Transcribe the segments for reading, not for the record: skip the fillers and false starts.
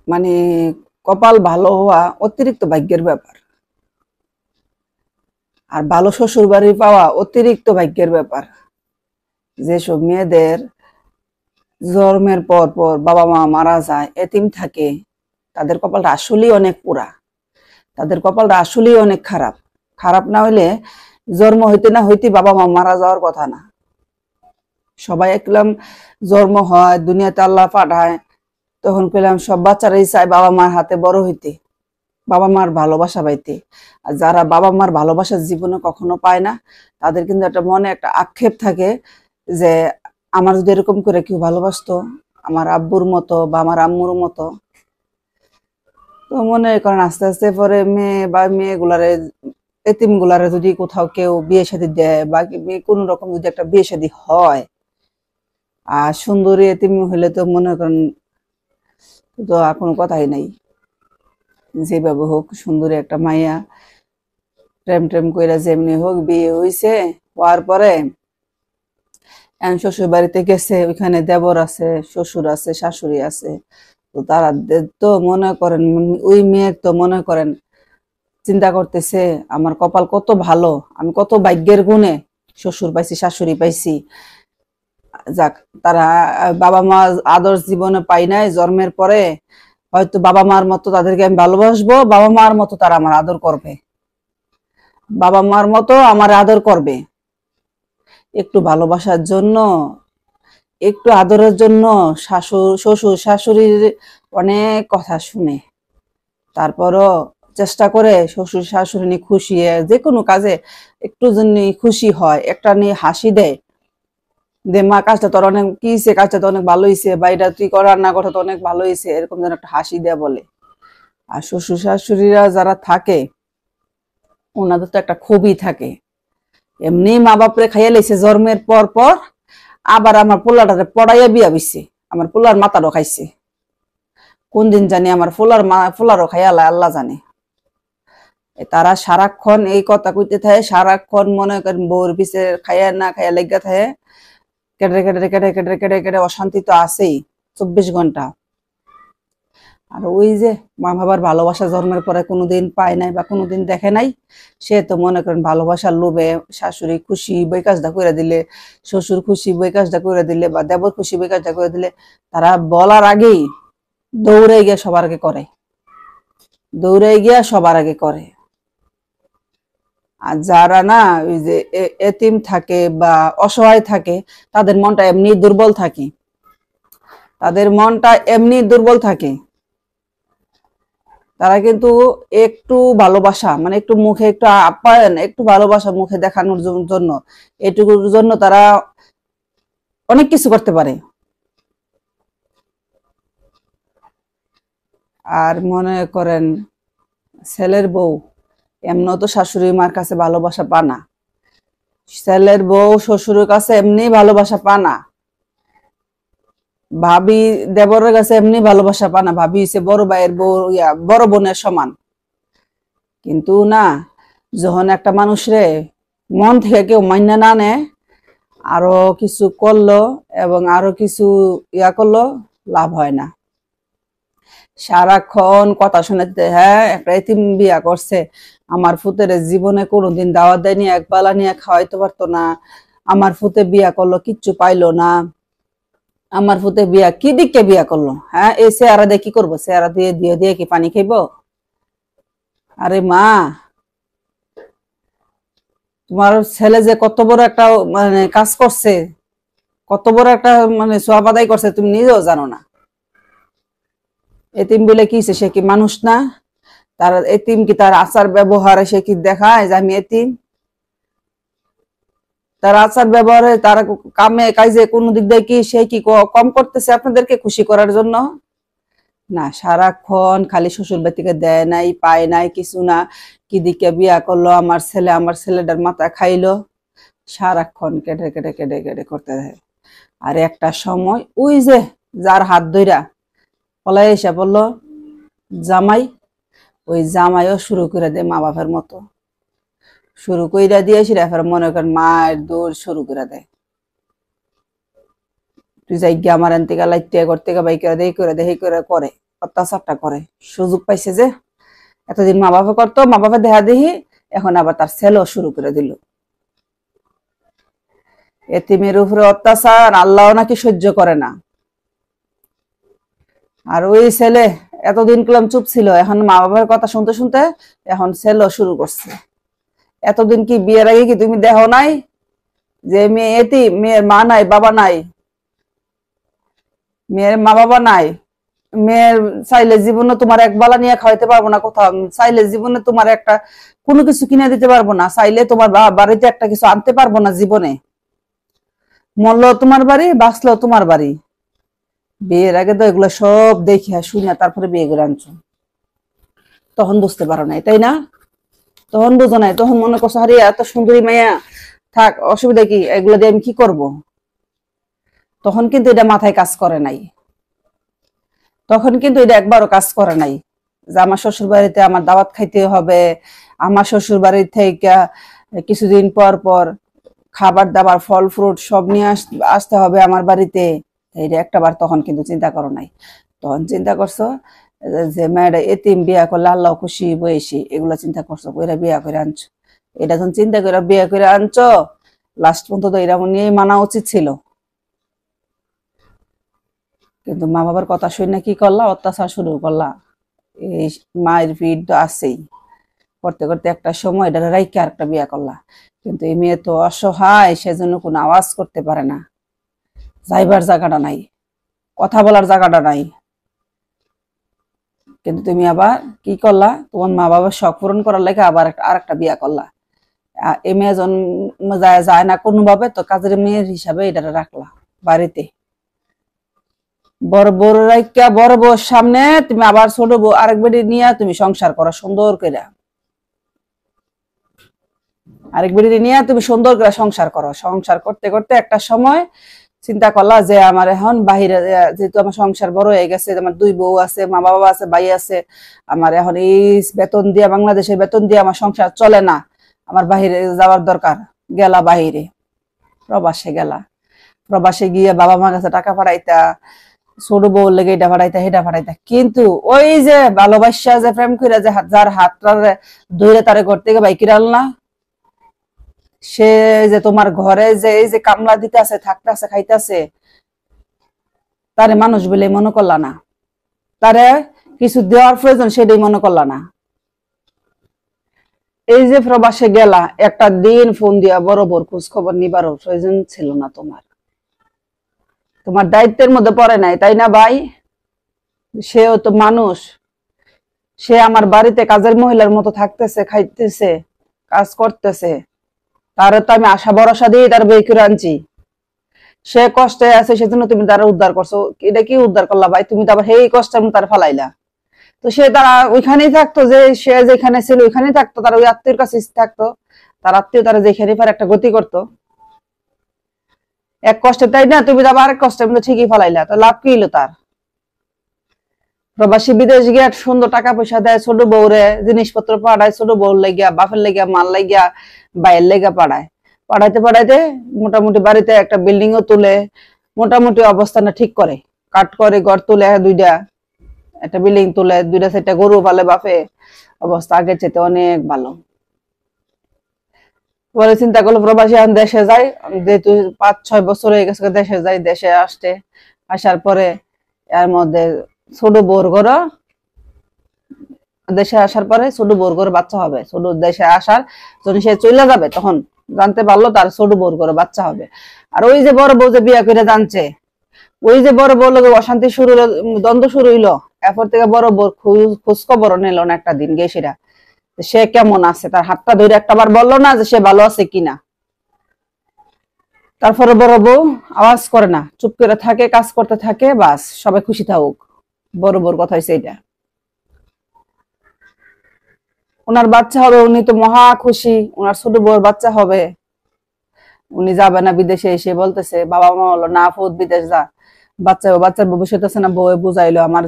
মানে কপাল ভালো হওয়া অতিরিক্ত ভাগ্যের ব্যাপার, আর ভালো শ্বশুর বাড়ি পাওয়া অতিরিক্ত ভাগ্যের ব্যাপার। যেসব মেয়েদের জন্মের পর পর বাবা মা মারা যায়, এতিম থাকে, তাদের কপালটা আসলেই অনেক পোড়া, তাদের কপালটা আসলেই অনেক খারাপ। খারাপ না হইলে জন্ম হইতে না হইতে বাবা মা মারা যাওয়ার কথা না। সবাই একলাম জন্ম হয়, দুনিয়াতে আল্লাহ পাঠায়, তখন পেলাম সব বাচ্চারাই চায় বাবা মার হাতে বড় হইতে, বাবা মার ভালোবাসা পাইতে। আর যারা বাবা মার ভালোবাসা জীবনে কখনো পায় না, তাদের কিন্তু একটা মনে একটা আক্ষেপ থাকে যে আমার যদি এরকম করে কেউ ভালোবাসতো, আমার আব্বুর মতো বা আমার আম্মুর মতো। তো মনে করেন আস্তে আস্তে পরে মেয়ে বা মেয়েগুলারে, এতিম গুলারে যদি কোথাও কেউ বিয়ে শাদী দেয় বা কোন রকম যদি একটা বিয়ে শাদী হয়, আর সুন্দরী এতিম হইলে তো মনে করেন তো আর কোনো কথাই নাই। যেভাবে হোক সুন্দরী একটা মাইয়া প্রেম টেম কইরা যেমনি হোক বিয়ে হইছে, হওয়ার পরে শ্বশুর বাড়িতে গেছে, ওইখানে দেবর আছে, শ্বশুর আছে, শাশুড়ি আছে। তো তারা তো মনে করেন ওই মেয়ের তো মনে করেন চিন্তা করতেছে আমার কপাল কত ভালো, আমি কত ভাগ্যের গুণে শ্বশুর পাইছি, শাশুড়ি পাইছি। যাক, তারা বাবা মা আদর জীবনে পাই নাই, জন্মের পরে হয়তো বাবা মার মতো তাদেরকে আমি ভালোবাসবো, বাবা মার মতো তারা আমার আদর করবে, বাবা মার মতো আমার আদর করবে। একটু ভালোবাসার জন্য, একটু আদরের জন্য শ্বশুর শাশুড়ির অনেক কথা শুনে, তারপরও চেষ্টা করে শ্বশুর শাশুড়ি নিয়ে খুশি, যে কোনো কাজে একটু জন্য খুশি হয়, একটা নিয়ে হাসি দেয়, যে মা কাজটা তোর অনেক কি হয়েছে, কাজটা তো অনেক ভালো হয়েছে, বা এটা তুই রান্না করতে তো অনেক ভালো হয়েছে, এরকম যেন একটা হাসি দেয় বলে। আর শ্বশুর শাশুড়িরা যারা থাকে ওনাদের তো একটা খুবই থাকে, এমনি মা বাপরে খাইয়া লাইছে জন্মের পর পর, আবার আমার পোলাটারে পড়াইয়া বিয়া বইছে, আমার পোলার মাথারও খাইছে। কোন দিন জানি আমার পোলারও খাইয়া আল্লাহ জানে। তারা সারাক্ষণ এই কথা কইতে থাকে, সারাক্ষণ মনে করেন বউর পিছে খাইয়া না খাইয়া লেগা থাকে, কেটে কেটে কেটে কেটে কেটে কেটে অশান্তি তো আছেই 24 ঘন্টা। আর ওই যে মা বাবার ভালোবাসা জন্মের পরে কোনোদিন পায় নাই বা কোনোদিন দেখে নাই, সে তো মনে করেন ভালোবাসার লোভে শাশুড়ি খুশি বই কাজটা করে দিলে, শ্বশুর খুশি বই কাজটা করে দিলে, বা দেবর খুশি বই কাজটা করে দিলে, তারা বলার আগেই দৌড়ে গিয়ে সবার আগে করে, দৌড়ে গিয়া সবার আগে করে। আর যারা না ওই যে এতিম থাকে বা অসহায় থাকে, তাদের মনটা এমনি দুর্বল থাকে, তাদের মনটা এমনি দুর্বল থাকে। তারা কিন্তু একটু ভালোবাসা মানে একটু মুখে একটু আপ্যায়ন, একটু ভালোবাসা মুখে দেখানোর জন্য, এটুকুর জন্য তারা অনেক কিছু করতে পারে। আর মনে করেন ছেলের বউ এমন তো শাশুড়ি মার কাছে ভালোবাসা পানা, ছেলের বউ শ্বশুরের কাছে এমনি ভালোবাসা পানা, ভাবি দেবরের কাছে এমনি ভালোবাসা পানা, ভাবি হচ্ছে বড় ভাইয়ের বউ, বড় বোনের সমান। কিন্তু না, যখন একটা মানুষ রে মন থেকে কেউ মান্য না নেয়, আরো কিছু করলো এবং আরো কিছু করলো, লাভ হয় না। সারাক্ষণ কথা শোনাতে, হ্যাঁ একটা এতিম বিয়া করছে, আমার ফুতের জীবনে কোনোদিন দাওয়াত দেয়নি, এক বেলা নিয়ে খাওয়াইতে পারতো না, আমার ফুতে বিয়া করলো কিচ্ছু পাইলো না, আমার ফুতে বিয়া কি দিকে বিয়া করলো, হ্যাঁ এই চেহারা দিয়ে কি করবো, চেহারা দিয়ে দিয়ে দিয়ে কি পানি খাইব? আরে মা, তোমার ছেলে যে কত বড় একটা মানে কাজ করছে, কত বড় একটা মানে সওয়াব আদায় করছে, তুমি নিজেও জানো না। এতিম বলে কি সে কি মানুষ না? তার এতিম কি তার আচার ব্যবহারে সে কি দেখায় যে আমি এতিম? তার আচার ব্যবহারে, তার কামে কাজে কোন দিক দিয়ে কি সে কি কম করতেছে আপনাদেরকে খুশি করার জন্য? না, সারাক্ষণ খালি শ্বশুর বাড়ি থেকে দেয় নাই, পায় নাই, কিছু না, কি দিকে বিয়া করলো আমার ছেলে, আমার ছেলেটার মাথা খাইলো, সারাক্ষণ কেটে কেটে কেটে কেটে করতে থাকে। আর একটা সময় ওই যে যার হাত ধইরা পলাই এসে বললো জামাই, ওই জামাইও শুরু করে দেয় মা বাপের মতো, শুরু কইরা দিয়েছি, এরপর মনে করেন মায়ের দৌড় শুরু করে দেয়, তুই যাই গিয়ে আমার এনতে লাইতে করতে বাই করে দেই করে দেই করে করে অত্যাচারটা করে। সুযোগ পাইছে যে এতদিন মা বাবা করতো, মা বাবা দেখা দেখি এখন আবার তার ছেলেও শুরু করে দিল। এতিমের উপরে অত্যাচার আল্লাহ নাকি সহ্য করে না। আর ওই ছেলে এতদিন কলম চুপ ছিল, এখন মা বাবার কথা শুনতে শুনতে এখন ছেলেও শুরু করছে। এতদিন কি বিয়ের আগে কি তুমি দেখো নাই যে মেয়ে এতিম, মেয়ের মা নাই বাবা নাই, মেয়ের মা বাবা নাই, মেয়ের চাইলে জীবনে তোমার এক বেলা নিয়ে খাওয়াইতে পারবো না, কোথাও চাইলে জীবনে তোমার একটা কোনো কিছু কিনে দিতে পারবো না, চাইলে তোমার বাড়িতে একটা কিছু আনতে পারবো না জীবনে, মরলো তোমার বাড়ি বাঁচলো তোমার বাড়ি। বিয়ের আগে তো এগুলো সব দেখিয়া শুনে তারপরে বিয়ে করে আনছো, তখন বুঝতে পারো নাই তাই না? তখন বুঝো নাই, তখন মনে করছো হারিয়ে এত সুন্দরী মেয়া, থাক অসুবিধা কি, এগুলো দিয়ে আমি কি করব। তখন কিন্তু এটা মাথায় কাজ করে নাই, তখন কিন্তু এটা একবারও কাজ করে নাই যে আমার শ্বশুর বাড়িতে আমার দাওয়াত খাইতে হবে, আমার শ্বশুর বাড়ি থেকে কিছুদিন পর পর খাবার দাবার ফল ফ্রুট সব নিয়ে আসতে হবে আমার বাড়িতে। এইটা একটা বার তখন কিন্তু চিন্তা করো নাই। তখন চিন্তা করছো যে মেয়েটা এতিম বিয়া করলে আল্লাহ খুশি বয়সী, এগুলা চিন্তা করছো, কইরা বিয়া করে আনছো। এটা যখন চিন্তা করে বিয়া করে আনছো, লাস্ট পর্যন্ত তো এরকম নিয়েই মানা উচিত ছিল। কিন্তু মা বাবার কথা শুনে কি করলা, অত্যাচার শুরু করলা। এই মায়ের পিঠ তো আছেই, করতে করতে একটা সময় এটা রাইকে আরেকটা বিয়া করলা। কিন্তু এই মেয়ে তো অসহায়, সেজন্য কোনো আওয়াজ করতে পারে না, যাইবার জায়গাটা নাই, কথা বলার জায়গাটা নাই। কিন্তু তুমি আবার কি করলা, তোমার মা বাবার শখ পূরণ করার লাগে আবার আরেকটা বিয়া করলা। এই মেয়ে জন্ম যায় না কোনোভাবে, তো কাজের মেয়ের হিসাবে এটা রাখলা বাড়িতে। বড় বড় রাইকা বড় বউর সামনে তুমি আবার ছোট বউ আরেক বেটি নিয়ে তুমি সংসার করো সুন্দর করে, আরেক বেটি নিয়ে তুমি সুন্দর করে সংসার করো। সংসার করতে করতে একটা সময় চিন্তা করলা যে আমার এখন বাহিরে, যেহেতু আমার সংসার বড় হয়ে গেছে, আমার দুই বউ আছে, মা বাবা আছে, ভাই আছে, আমার এখন এই বেতন দিয়ে, বাংলাদেশের বেতন দিয়ে আমার সংসার চলে না, আমার বাহিরে যাওয়ার দরকার। গেলা বাহিরে, প্রবাসে গেলা, প্রবাসে গিয়ে বাবা মার কাছে টাকা পাঠাইতা, ছোট বউ লেগে এটা পাঠাইতা সেটা পাঠাইতা। কিন্তু ওই যে ভালোবাসা যে প্রেম করে যে যার হাতটা ধরে তারে ঘর থেকে বাইকির আনলা, সে যে তোমার ঘরে যে এই যে কামলা দিতে আছে, থাকতে আছে, খাইতে আছে, তারে মানুষ বলে মনে করলা না, তারে কিছু দেওয়ার প্রয়োজন সেটাই মনে করলা না। এই যে প্রবাসে গেলা, একটা দিন ফোন দিয়া বরাবর খোঁজ খবর নিবারও প্রয়োজন ছিল না তোমার, তোমার দায়িত্বের মধ্যে পড়ে নাই তাই না ভাই? সেও তো মানুষ, সে আমার বাড়িতে কাজের মহিলার মতো থাকতেছে, খাইতেছে, কাজ করতেছে, তারে তো আমি আশা ভরসা দিয়ে তার বই করে আনছি। সে কষ্টে আছে সেজন্য তুমি তারা উদ্ধার করছো, এটা কি উদ্ধার করলা ভাই? তুমি তো আবার সেই কষ্টের মধ্যে তার ফালাইলা। তো সে তারা ওইখানেই থাকতো, যে সে যেখানে ছিল ওইখানেই থাকতো, তার ওই আত্মীয়র কাছে থাকতো, তার আত্মীয় তারা যেখানে পারে একটা গতি করতো। এক কষ্টে তাই না, তুমি তো আবার আরেক কষ্টের মধ্যে ঠিকই ফালাইলা, তো লাভ কি হলো তার? প্রবাসী বিদেশ গিয়ে সুন্দর টাকা পয়সা দেয়, ছোট বউরে জিনিসপত্র পাঠায়, ছোট বউর লাগিয়া, বাপের লাগিয়া, মাল লাগিয়া, বাইয়ের লেগা পাঠায়, পাঠাইতে পাঠাইতে মোটামুটি বাড়িতে একটা বিল্ডিং ও তুলে, মোটামুটি অবস্থানটা ঠিক করে, কাট করে ঘর তুলে, দুইটা একটা বিল্ডিং তুলে, দুইটা চারটা গরু পালে বাপে, অবস্থা আগের চাইতে অনেক ভালো। পরে চিন্তা করলো প্রবাসী এখন দেশে যায়, যেহেতু 5-6 বছর হয়ে গেছে দেশে যায়, দেশে আসতে আসার পরে এর মধ্যে ছোট বউর ঘর, দেশে আসার পরে ছোট বউর ঘরে বাচ্চা হবে, ছোট দেশে আসার যখন সে চলে যাবে তখন জানতে পারলো তার ছোট বউর ঘরে বাচ্চা হবে। আর ওই যে বড় বউ যে বিয়ে করে জানছে, ওই যে বড় বউ লোক অশান্তি শুরু হলো, দ্বন্দ্ব শুরু হইলো, এরপর থেকে বড় বউর খোঁজ খবর নিল না একটা দিন গেছিরা, সে কেমন আছে, তার হাতটা ধরে একটা বার বললো না যে সে ভালো আছে কিনা। তারপরে বড় বউ আওয়াজ করে না, চুপ করে থাকে, কাজ করতে থাকে, বাস সবাই খুশি থাকুক। বড় বউর কথা হয়েছে এটা। ওনার বাচ্চা হবে, উনি তো মহা খুশি, ওনার ছোট বউর বাচ্চা হবে, উনি যাবে না বিদেশে। এসে বলতেছে, বাবা মা বললো না ফুত বিদেশ যা, বাচ্চার ভবিষ্যৎ আছে না, বউয়ে বুঝাইলো আমার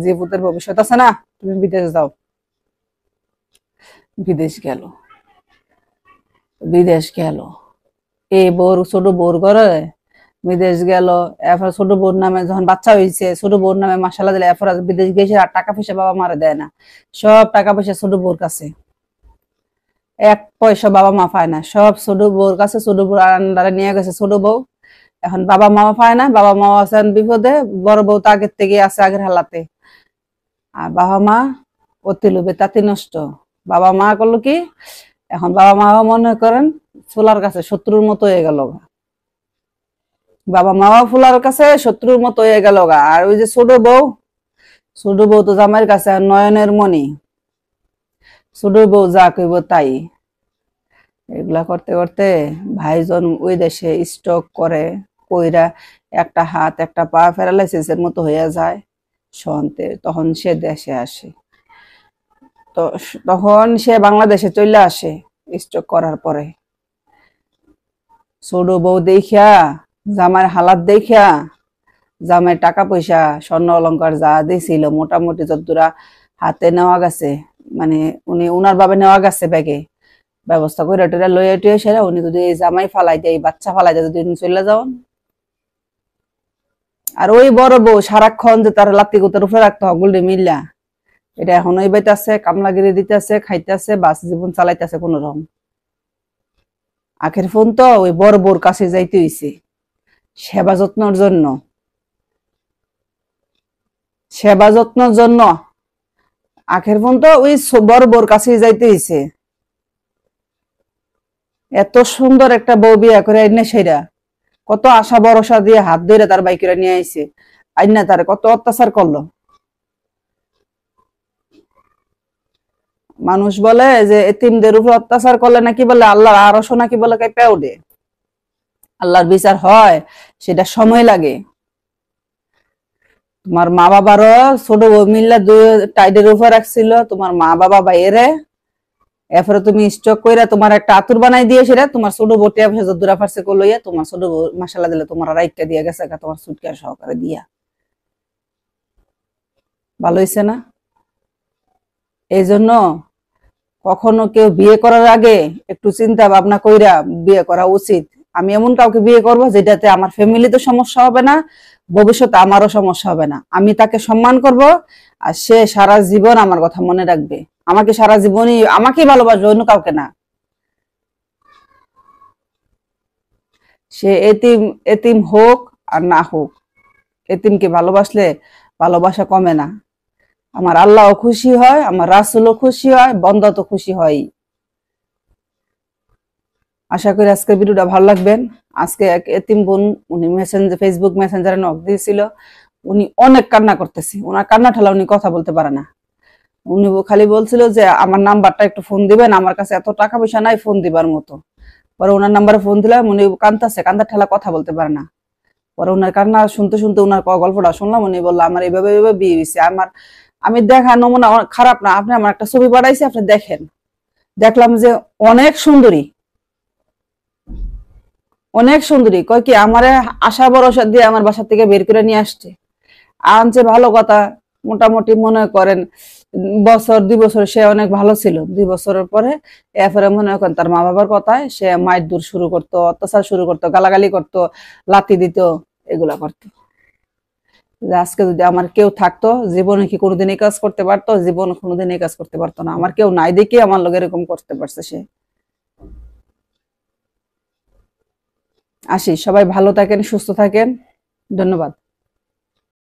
যে ফুতের ভবিষ্যৎ আছে না, তুমি বিদেশ যাও। বিদেশ গেল, বিদেশ গেল, এই ছোট বউর ঘরে বিদেশ গেল। এরপর ছোট বোন নামে যখন বাচ্চা হয়েছে, ছোট বোন নামে মাসাল্লাহ দিলে, এরপর বিদেশ গেছে, আর টাকা পয়সা বাবা মারা দেয় না, সব টাকা পয়সা ছোট বোর কাছে। এক পয়সা বাবা মা পায় না, সব ছোট বউর কাছে। ছোট বউ আন্ডারে নিয়ে গেছে ছোট বউ। এখন বাবা মা পায় না, বাবা মা আছেন বিপদে, বড় বউ তো আগের থেকে আছে আগের হালাতে। আর বাবা মা অতি লোভে তাঁতি নষ্ট। বাবা মা করলো কি, এখন বাবা মাও মনে করেন ফুলার কাছে শত্রুর মতো হয়ে গেল। বাবা মাও ফুলার কাছে শত্রুর মতো হয়ে গেল। আর ওই যে ছোট বউ, ছোট বউ তো জামাইয়ের কাছে নয়নের মণি, ছোট বউ যা কইব তাই। এগুলা করতে করতে ভাইজন ওই দেশে স্ট্রোক করে, কইরা একটা হাত একটা পা প্যারালাইসিসের মতো হয়ে যায় সন্তে। তখন সে দেশে আসে, তো তখন সে বাংলাদেশে চলে আসে স্ট্রোক করার পরে। ছোট বউ দেখিয়া, জামাইয়ের হালাত দেখিয়া, জামাই টাকা পয়সা স্বর্ণ অলংকার যা দিয়েছিল মোটামুটি যতদূরা হাতে নেওয়া গেছে, মানে উনি উনার ভাবে নেওয়া গেছে ব্যাগে, ব্যবস্থা করে টেরা লইয়া টুয়ে সেরা উনি যদি এই জামাই ফালাই দেয়, বাচ্চা ফালাই দেয়, যদি চলে যাওয়ান। আর ওই বড় বউ সারাক্ষণ যে তার লাত্তি গোতার উপরে রাখতে হয় গুলডি মিল্লা, এটা এখন ওই বাইতেছে, কামলাগিরি দিতেছে, খাইতেছে, বাস জীবন চালাইতেছে কোন রকম। আখের ফোন তো ওই বড় বউর কাছে যাইতে হইছে সেবা যত্নের জন্য, সেবা যত্নের জন্য। আখের ফোন তো ওই বড় বউর কাছে যাইতে হইছে। এত সুন্দর একটা বউ বিয়া করে আইনা সেরা, কত আশা ভরসা দিয়ে হাত ধরে তার বাইকেরা নিয়ে আইছে, আইনা তার কত অত্যাচার করলো। মানুষ বলে যে এতিমদের উপর অত্যাচার করলে নাকি বলে আল্লাহর আরশ নাকি বলে কাঁপা ওঠে। আল্লাহর বিচার হয়, সেটা সময় লাগে। তোমার মা বাবারও ছোট বউ মিল্লা টাইডের উপর রাখছিল তোমার মা বাবা বাইরে, এরপরে তুমি স্টক কইরা তোমার একটা আতুর বানাই দিয়ে সেটা তোমার ছোট বউ টিয়া পয়সা দূরা ফারসে লইয়া তোমার ছোট বউ মাসাল্লাহ দিলে তোমার রাইটটা দিয়ে গেছে তোমার সুটকেস সহকারে দিয়া। ভালো হইছে না? এই জন্য কখনো কেউ বিয়ে করার আগে একটু চিন্তা ভাবনা কইরা বিয়ে করা উচিত। আমি এমন কাউকে বিয়ে করব যেটাতে আমার ফ্যামিলিতে সমস্যা হবে না, ভবিষ্যতে আমারও সমস্যা হবে না। আমি তাকে সম্মান করব, আর সে সারা জীবন আমার কথা মনে রাখবে, আমাকে সারা জীবনই আমাকেই ভালোবাসবে, অন্য কাউকে না। সে এতিম, এতিম হোক আর না হোক, এতিমকে ভালোবাসলে ভালোবাসা কমে না। আমার আল্লাহও খুশি হয়, আমার রাসূলও খুশি হয়, বন্দা তো খুশি হয়। আশা করি আজকের ভিডিওটা ভালো লাগবেন। আজকে এক এতিম বোন, উনি ফেসবুক মেসেঞ্জারে নক দিয়েছিল, উনি অনেক কান্না করতেছে, ওনার কান্না ঠালা উনি কথা বলতে পারে না। উনি খালি বলছিল যে আমার নাম্বারটা একটু ফোন দিবেন, আমার কাছে এত টাকা পয়সা নাই ফোন দিবার মতো। পরে ওনার নাম্বারে ফোন দিলাম, উনি কান্দাছে, কান্দার ঠেলা কথা বলতে পারে না। পরে ওনার কান্না শুনতে শুনতে ওনার গল্পটা শুনলাম, উনি বললো আমার এইভাবে এইভাবে বিয়ে হয়েছে। আমি দেখা নমুনা খারাপ না, আপনি আমার একটা ছবি পাঠাইছি, আপনি দেখেন। দেখলাম যে অনেক সুন্দরী, অনেক সুন্দরী। কয় কি আমারে আশা ভরসা দিয়ে আমার বাসা থেকে বের করে নিয়ে আসছে, আনছে ভালো কথা। মোটামুটি মনে করেন বছর 2 বছর সে অনেক ভালো ছিল। 2 বছরের পরে এরপরে মনে করেন তার মা বাবার কথায় সে মায়ের দূর শুরু করতো, অত্যাচার শুরু করতো, গালাগালি করতো, লাথি দিত, এগুলা করতো। আজকে যদি আমার কেউ থাকতো, জীবনে কি কোনোদিন এই কাজ করতে পারতো? জীবন কোনোদিন এই কাজ করতে পারতো না। আমার কেউ নাই দেখে আমার লোক এরকম করতে পারছে সে। আসি, সবাই ভালো থাকেন, সুস্থ থাকেন, ধন্যবাদ।